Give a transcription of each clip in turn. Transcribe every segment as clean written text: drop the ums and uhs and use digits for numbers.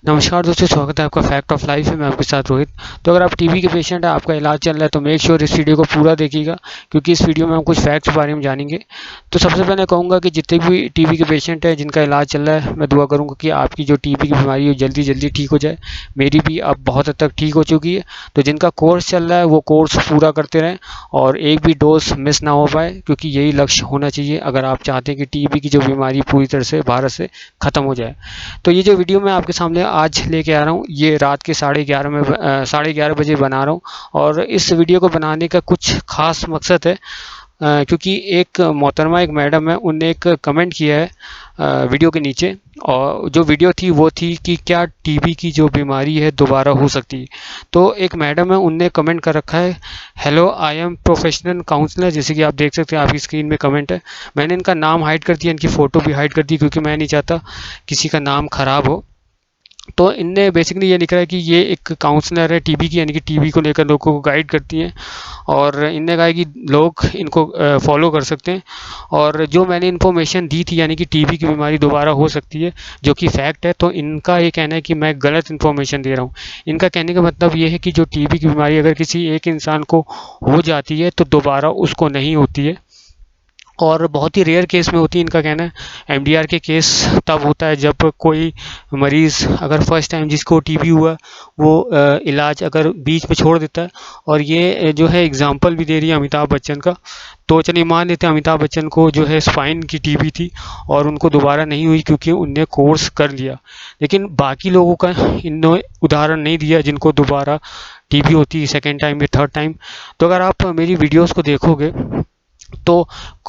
नमस्कार दोस्तों, स्वागत है आपका फैक्ट ऑफ लाइफ में। मैं आपके साथ रोहित। तो अगर आप टीबी के पेशेंट हैं, आपका इलाज चल रहा है, तो मेक श्योर इस वीडियो को पूरा देखिएगा, क्योंकि इस वीडियो में हम कुछ फैक्ट्स के बारे में जानेंगे। तो सबसे पहले कहूँगा कि जितने भी टीबी के पेशेंट हैं जिनका इलाज चल रहा है, मैं दुआ करूँगा कि आपकी जो टीबी की बीमारी है जल्दी जल्दी ठीक हो जाए। मेरी भी अब बहुत हद तक ठीक हो चुकी है। तो जिनका कोर्स चल रहा है वो कोर्स पूरा करते रहें और एक भी डोज मिस ना हो पाए, क्योंकि यही लक्ष्य होना चाहिए अगर आप चाहते हैं कि टीबी की जो बीमारी पूरी तरह से भारत से ख़त्म हो जाए। तो ये जो वीडियो मैं आपके सामने आज लेके आ रहा हूँ, ये रात के 11:30 बजे बना रहा हूँ। और इस वीडियो को बनाने का कुछ खास मकसद है, क्योंकि एक मोहतरमा, एक मैडम है, उनने एक कमेंट किया है वीडियो के नीचे। और जो वीडियो थी वो थी कि क्या टीबी की जो बीमारी है दोबारा हो सकती है। तो एक मैडम है, उनने कमेंट कर रखा है, hello I am professional counsellor. जैसे कि आप देख सकते हैं, आपकी स्क्रीन में कमेंट है। मैंने इनका नाम हाइड कर दिया, इनकी फ़ोटो भी हाइड कर दी, क्योंकि मैं नहीं चाहता किसी का नाम ख़राब हो। तो इनने बेसिकली ये लिखा है कि ये एक काउंसलर है टीबी की, यानी कि टीबी को लेकर लोगों को गाइड करती हैं। और इनने कहा है कि लोग इनको फॉलो कर सकते हैं। और जो मैंने इन्फॉर्मेशन दी थी, यानी कि टीबी की बीमारी दोबारा हो सकती है, जो कि फैक्ट है, तो इनका ये कहना है कि मैं गलत इन्फॉर्मेशन दे रहा हूँ। इनका कहने का मतलब ये है कि जो टीबी की बीमारी अगर किसी एक इंसान को हो जाती है तो दोबारा उसको नहीं होती है, और बहुत ही रेयर केस में होती है। इनका कहना है एमडीआर के केस तब होता है जब कोई मरीज़ अगर फर्स्ट टाइम जिसको टीबी हुआ वो इलाज अगर बीच में छोड़ देता है। और ये जो है एग्जांपल भी दे रही है अमिताभ बच्चन का। तो चलिए मान लेते हैं अमिताभ बच्चन को जो है स्पाइन की टीबी थी और उनको दोबारा नहीं हुई क्योंकि उनने कोर्स कर लिया। लेकिन बाकी लोगों का इन्होंने उदाहरण नहीं दिया जिनको दोबारा टीबी होती है सेकेंड टाइम या थर्ड टाइम। तो अगर आप मेरी वीडियोज़ को देखोगे तो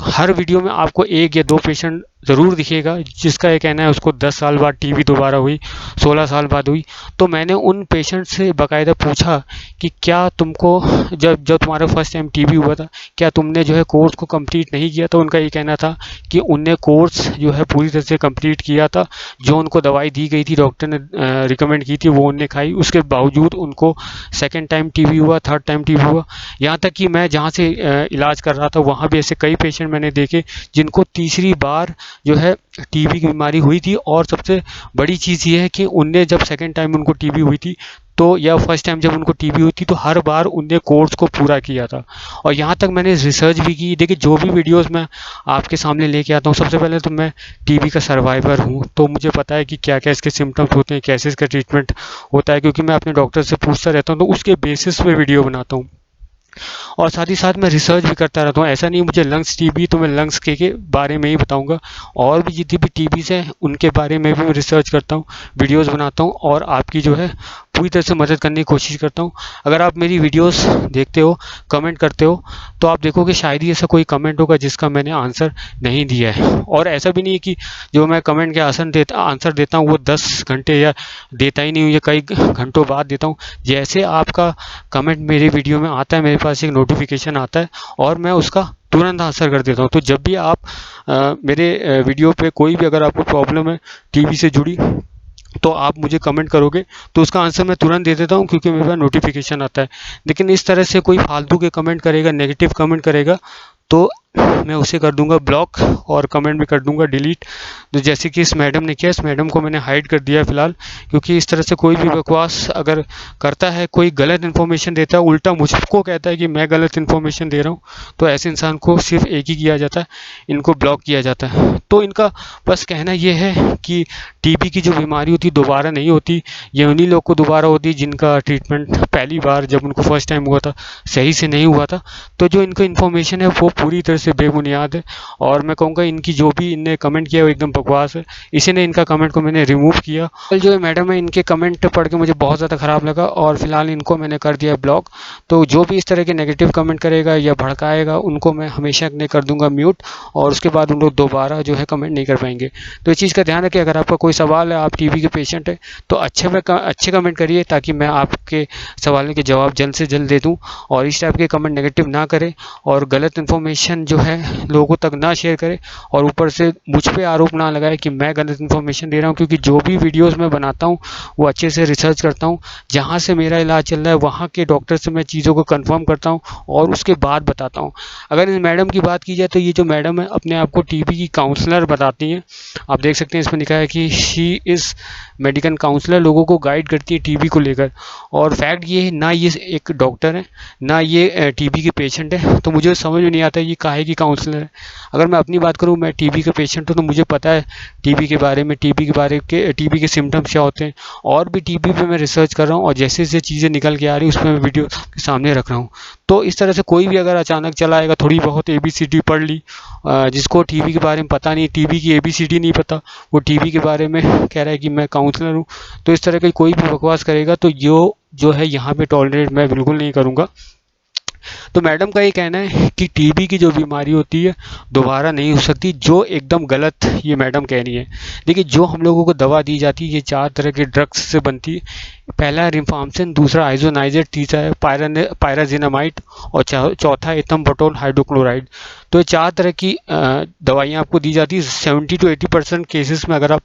हर वीडियो में आपको एक या दो पेशेंट ज़रूर दिखेगा जिसका ये कहना है उसको 10 साल बाद टीबी दोबारा हुई, 16 साल बाद हुई। तो मैंने उन पेशेंट से बाकायदा पूछा कि क्या तुमको जब जब तुम्हारा फर्स्ट टाइम टीबी हुआ था, क्या तुमने जो है कोर्स को कंप्लीट नहीं किया? तो उनका ये कहना था कि उनने कोर्स जो है पूरी तरह से कंप्लीट किया था। जो उनको दवाई दी गई थी, डॉक्टर ने रिकमेंड की थी, वो उनने खाई। उसके बावजूद उनको सेकेंड टाइम टीबी हुआ, थर्ड टाइम टीबी हुआ। यहाँ तक कि मैं जहाँ से इलाज कर रहा था वहाँ भी ऐसे कई पेशेंट मैंने देखे जिनको तीसरी बार जो है टीबी की बीमारी हुई थी। और सबसे बड़ी चीज़ ये है कि उनने जब सेकेंड टाइम उनको टीबी हुई थी तो या फर्स्ट टाइम जब उनको टीबी हुई थी तो हर बार उनने कोर्स को पूरा किया था। और यहाँ तक मैंने रिसर्च भी की। देखिए, जो भी वीडियोस मैं आपके सामने लेके आता हूँ, सबसे पहले तो मैं टीबी का सर्वाइवर हूँ, तो मुझे पता है कि क्या क्या इसके सिम्टम्स होते हैं, कैसे इसका ट्रीटमेंट होता है, क्योंकि मैं अपने डॉक्टर से पूछता रहता हूँ, तो उसके बेसिस पे वीडियो बनाता हूँ। और साथ ही साथ मैं रिसर्च भी करता रहता हूँ। ऐसा नहीं मुझे लंग्स टीबी तो मैं लंग्स के बारे में ही बताऊंगा, और भी जितनी भी टीबीज हैं उनके बारे में भी मैं रिसर्च करता हूँ, वीडियोस बनाता हूँ और आपकी जो है पूरी तरह से मदद करने की कोशिश करता हूँ। अगर आप मेरी वीडियोस देखते हो, कमेंट करते हो, तो आप देखोगे शायद ही ऐसा कोई कमेंट होगा जिसका मैंने आंसर नहीं दिया है। और ऐसा भी नहीं है कि जो मैं कमेंट के आंसर देता हूँ वो 10 घंटे या देता ही नहीं हूँ, ये कई घंटों बाद देता हूँ। जैसे आपका कमेंट मेरे वीडियो में आता है, मेरे पास एक नोटिफिकेशन आता है और मैं उसका तुरंत आंसर कर देता हूँ। तो जब भी आप मेरे वीडियो पे कोई भी अगर आपको प्रॉब्लम है टीबी से जुड़ी, तो आप मुझे कमेंट करोगे तो उसका आंसर मैं तुरंत दे देता हूँ, क्योंकि मेरे पास नोटिफिकेशन आता है। लेकिन इस तरह से कोई फालतू के कमेंट करेगा, नेगेटिव कमेंट करेगा, तो मैं उसे कर दूंगा ब्लॉक और कमेंट भी कर दूंगा डिलीट। तो जैसे कि इस मैडम ने किया, इस मैडम को मैंने हाइड कर दिया फ़िलहाल, क्योंकि इस तरह से कोई भी बकवास अगर करता है, कोई गलत इन्फॉर्मेशन देता है, उल्टा मुझको कहता है कि मैं गलत इन्फॉर्मेशन दे रहा हूँ, तो ऐसे इंसान को सिर्फ एक ही किया जाता है, इनको ब्लॉक किया जाता है। तो इनका बस कहना ये है कि टीबी की जो बीमारी होती दोबारा नहीं होती, ये उन्हीं लोग को दोबारा होती जिनका ट्रीटमेंट पहली बार जब उनको फर्स्ट टाइम हुआ था सही से नहीं हुआ था। तो जो इनको इन्फॉर्मेशन है वो पूरी तरह से बेबुनियाद है, और मैं कहूँगा इनकी जो भी इनने कमेंट किया वो एकदम बकवास है। इसीलिए इनका कमेंट को मैंने रिमूव किया। कल जो है मैडम है, इनके कमेंट पढ़ के मुझे बहुत ज़्यादा ख़राब लगा और फिलहाल इनको मैंने कर दिया ब्लॉक। तो जो भी इस तरह के नेगेटिव कमेंट करेगा या भड़काएगा उनको मैं हमेशा ने कर दूंगा म्यूट, और उसके बाद उन लोग दोबारा जो है कमेंट नहीं कर पाएंगे। तो इस चीज़ का ध्यान रखिए। अगर आपका कोई सवाल है, आप टीबी के पेशेंट है, तो अच्छे कमेंट करिए ताकि मैं आपके सवालों के जवाब जल्द से जल्द दे दूँ। और इस टाइप के कमेंट नेगेटिव ना करें और गलत इन्फॉर्मेशन जो है है लोगों तक ना शेयर करे और ऊपर से मुझ पे आरोप ना लगाए कि मैं गलत इन्फॉर्मेशन दे रहा हूँ, क्योंकि जो भी वीडियोस मैं बनाता हूँ वो अच्छे से रिसर्च करता हूँ। जहाँ से मेरा इलाज चल रहा है वहाँ के डॉक्टर से मैं चीज़ों को कंफर्म करता हूँ और उसके बाद बताता हूँ। अगर इस मैडम की बात की जाए तो ये जो मैडम है अपने आप को टीबी की काउंसलर बताती हैं। आप देख सकते हैं इसमें लिखा है कि शी इज़ मेडिकल काउंसलर, लोगों को गाइड करती है टीबी को लेकर। और फैक्ट ये है, ना ये एक डॉक्टर है ना ये टीबी के पेशेंट है, तो मुझे समझ में नहीं आता ये काहे की काउंसलर है। अगर मैं अपनी बात करूँ, मैं टीबी का पेशेंट हूँ तो मुझे पता है टीबी के बारे में, टीबी के सिम्टम्स क्या होते हैं, और भी टीबी पे मैं रिसर्च कर रहा हूँ और जैसे जैसे चीज़ें निकल के आ रही है उसमें मैं वीडियो के सामने रख रहा हूँ। तो इस तरह से कोई भी अगर अचानक चला आएगा, थोड़ी बहुत ABCD पढ़ ली, जिसको टीबी के बारे में पता नहीं, टीबी की ABCD नहीं पता, वो टीबी के बारे में कह रहा है कि मैं काउंसलर हूँ, तो इस तरह की कोई भी बकवास करेगा तो जो है यहाँ पे टॉलरेट मैं बिल्कुल नहीं करूँगा। तो मैडम का ये कहना है कि टीबी की जो बीमारी होती है दोबारा नहीं हो सकती, जो एकदम गलत ये मैडम कह रही है। देखिए, जो हम लोगों को दवा दी जाती है ये 4 तरह के ड्रग्स से बनती है। पहला है रिफाम्पिसिन, दूसरा आइसोनाइजेट, तीसरा है पायराजिनामाइड और चौथा एथम्बटोल हाइड्रोक्लोराइड। तो ये 4 तरह की दवाइयाँ आपको दी जाती है। 70 to 80% केसेस में अगर आप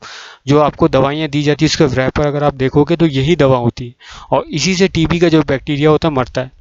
जो आपको दवाइयाँ दी जाती है इसके रैपर अगर आप देखोगे तो यही दवा होती है और इसी से टीबी का जो बैक्टीरिया होता है मरता है।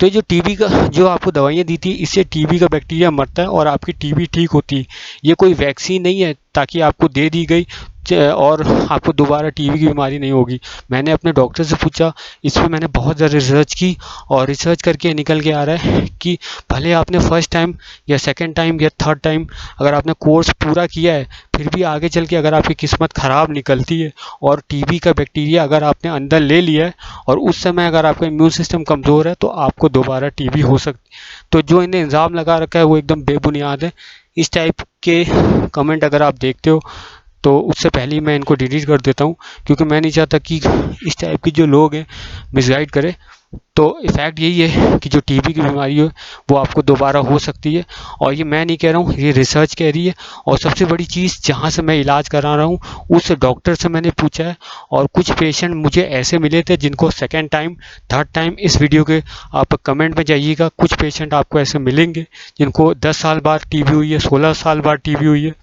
तो ये जो टीबी का जो आपको दवाइयाँ दी थी इससे टीबी का बैक्टीरिया मरता है और आपकी टीबी ठीक होती है। ये कोई वैक्सीन नहीं है ताकि आपको दे दी गई और आपको दोबारा टीबी की बीमारी नहीं होगी। मैंने अपने डॉक्टर से पूछा, इस पर मैंने बहुत ज़्यादा रिसर्च की और रिसर्च करके निकल के आ रहा है कि भले आपने फर्स्ट टाइम या सेकंड टाइम या थर्ड टाइम अगर आपने कोर्स पूरा किया है, फिर भी आगे चल के अगर आपकी किस्मत ख़राब निकलती है और टीबी का बैक्टीरिया अगर आपने अंदर ले लिया है और उस समय अगर आपका इम्यून सिस्टम कमज़ोर है तो आपको दोबारा टीबी हो सकती है। तो जो इन्हें इल्ज़ाम लगा रखा है वो एकदम बेबुनियाद है। इस टाइप के कमेंट अगर आप देखते हो तो उससे पहले ही मैं इनको डिलीट कर देता हूँ, क्योंकि मैं नहीं चाहता कि इस टाइप के जो लोग हैं मिसगाइड करें। तो फैक्ट यही है कि जो टीबी की बीमारी है वो आपको दोबारा हो सकती है और ये मैं नहीं कह रहा हूँ, ये रिसर्च कह रही है। और सबसे बड़ी चीज़, जहाँ से मैं इलाज करा रहा हूँ उस डॉक्टर से मैंने पूछा है और कुछ पेशेंट मुझे ऐसे मिले थे जिनको सेकेंड टाइम थर्ड टाइम, इस वीडियो के आप कमेंट में जाइएगा, कुछ पेशेंट आपको ऐसे मिलेंगे जिनको 10 साल बाद टीबी हुई है, 16 साल बाद टीबी हुई है।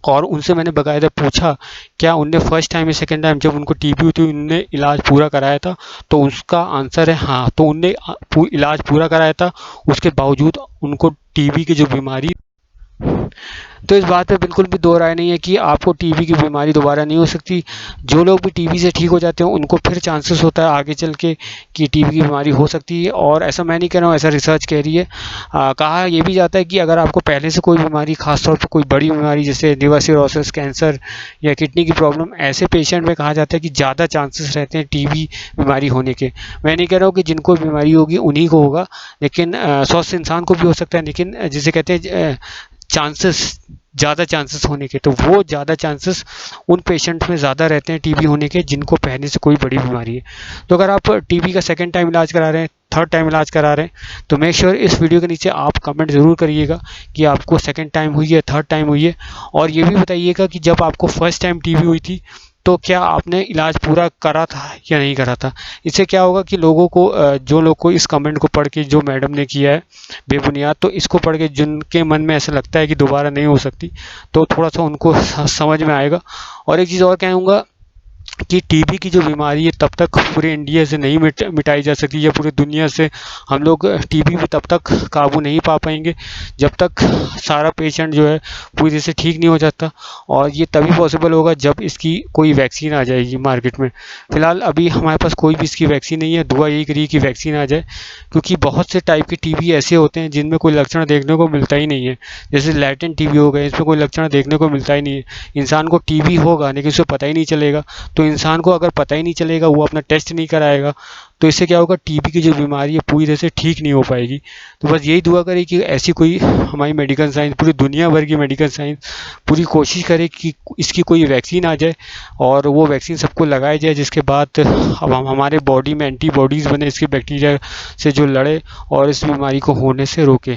और उनसे मैंने बाकायदा पूछा क्या उनने फर्स्ट टाइम या सेकेंड टाइम जब उनको टीबी हुई थी उनने इलाज पूरा कराया था, तो उसका आंसर है हाँ। तो उनने इलाज पूरा कराया था, उसके बावजूद उनको टीबी की जो बीमारी, तो इस बात पे बिल्कुल भी दो राय नहीं है कि आपको टीबी की बीमारी दोबारा नहीं हो सकती। जो लोग भी टीबी से ठीक हो जाते हैं उनको फिर चांसेस होता है आगे चल के कि टीबी की बीमारी हो सकती है। और ऐसा मैं नहीं कह रहा हूँ, ऐसा रिसर्च कह रही है। कहा ये भी जाता है कि अगर आपको पहले से कोई बीमारी, खासतौर पर कोई बड़ी बीमारी जैसे लिवर सिरोसिस, कैंसर या किडनी की प्रॉब्लम, ऐसे पेशेंट में कहा जाता है कि ज़्यादा चांसेस रहते हैं टीबी बीमारी होने के। मैं नहीं कह रहा हूँ कि जिनको बीमारी होगी उन्हीं को होगा, लेकिन स्वस्थ इंसान को भी हो सकता है, लेकिन जिसे कहते हैं चांसेस, ज़्यादा चांसेस होने के, तो वो ज़्यादा चांसेस उन पेशेंट में ज़्यादा रहते हैं टीबी होने के जिनको पहले से कोई बड़ी बीमारी है। तो अगर आप टीबी का सेकंड टाइम इलाज करा रहे हैं, थर्ड टाइम इलाज करा रहे हैं, तो मेक श्योर इस वीडियो के नीचे आप कमेंट ज़रूर करिएगा कि आपको सेकंड टाइम हुई है, थर्ड टाइम हुई है। और ये भी बताइएगा कि जब आपको फर्स्ट टाइम टीबी हुई थी तो क्या आपने इलाज पूरा करा था या नहीं करा था। इससे क्या होगा कि लोगों को, जो लोग को इस कमेंट को पढ़ के, जो मैडम ने किया है बेबुनियाद, तो इसको पढ़ के जिनके मन में ऐसा लगता है कि दोबारा नहीं हो सकती, तो थोड़ा सा उनको समझ में आएगा। और एक चीज़ और कहूँगा कि टीबी की जो बीमारी है तब तक पूरे इंडिया से नहीं मिटाई जा सकती, या पूरी दुनिया से हम लोग टीबी पे तब तक काबू नहीं पा पाएंगे जब तक सारा पेशेंट जो है पूरी तरह से ठीक नहीं हो जाता। और ये तभी पॉसिबल होगा जब इसकी कोई वैक्सीन आ जाएगी मार्केट में। फ़िलहाल अभी हमारे पास कोई भी इसकी वैक्सीन नहीं है। दुआ यही करिए कि वैक्सीन आ जाए, क्योंकि बहुत से टाइप के टीबी ऐसे होते हैं जिनमें कोई लक्षण देखने को मिलता ही नहीं है। जैसे लैटेंट टीबी हो गए, इसमें कोई लक्षण देखने को मिलता ही नहीं है। इंसान को टीबी होगा लेकिन उसे पता ही नहीं चलेगा। तो इंसान को अगर पता ही नहीं चलेगा, वो अपना टेस्ट नहीं कराएगा, तो इससे क्या होगा, टीबी की जो बीमारी है पूरी तरह से ठीक नहीं हो पाएगी। तो बस यही दुआ करें कि ऐसी कोई हमारी मेडिकल साइंस, पूरी दुनिया भर की मेडिकल साइंस पूरी कोशिश करे कि इसकी कोई वैक्सीन आ जाए और वो वैक्सीन सबको लगाई जाए, जिसके बाद अब हम हमारे बॉडी में एंटीबॉडीज़ बने इसके बैक्टीरिया से जो लड़े और इस बीमारी को होने से रोके।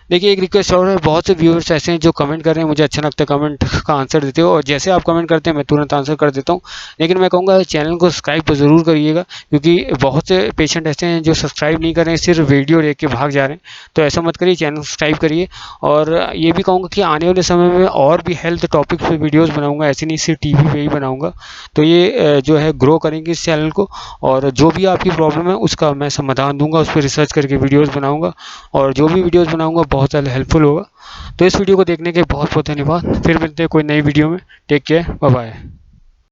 देखिए एक रिक्वेस्ट और है, बहुत से व्यूअर्स ऐसे हैं जो कमेंट कर रहे हैं, मुझे अच्छा लगता है कमेंट का आंसर देते हो, और जैसे आप कमेंट करते हैं मैं तुरंत आंसर कर देता हूँ। लेकिन मैं कहूँगा चैनल को सब्सक्राइब तो ज़रूर करिएगा, क्योंकि बहुत से पेशेंट ऐसे हैं जो सब्सक्राइब नहीं कर रहे हैं, सिर्फ वीडियो देख के भाग जा रहे हैं। तो ऐसा मत करिए, चैनल सब्सक्राइब करिए। और ये भी कहूँगा कि आने वाले समय में और भी हेल्थ टॉपिक पे वीडियोज़ बनाऊँगा, ऐसे नहीं सिर्फ टीवी पे ही बनाऊँगा। तो ये जो है ग्रो करेंगे इस चैनल को, और जो भी आपकी प्रॉब्लम है उसका मैं समाधान दूंगा, उस पर रिसर्च करके वीडियोज़ बनाऊँगा, और जो भी वीडियोज़ बनाऊँगा बहुत ज़्यादा हेल्पफुल होगा। तो इस वीडियो को देखने के बहुत बहुत धन्यवाद। फिर मिलते हैं कोई नई वीडियो में। Take care, bye bye.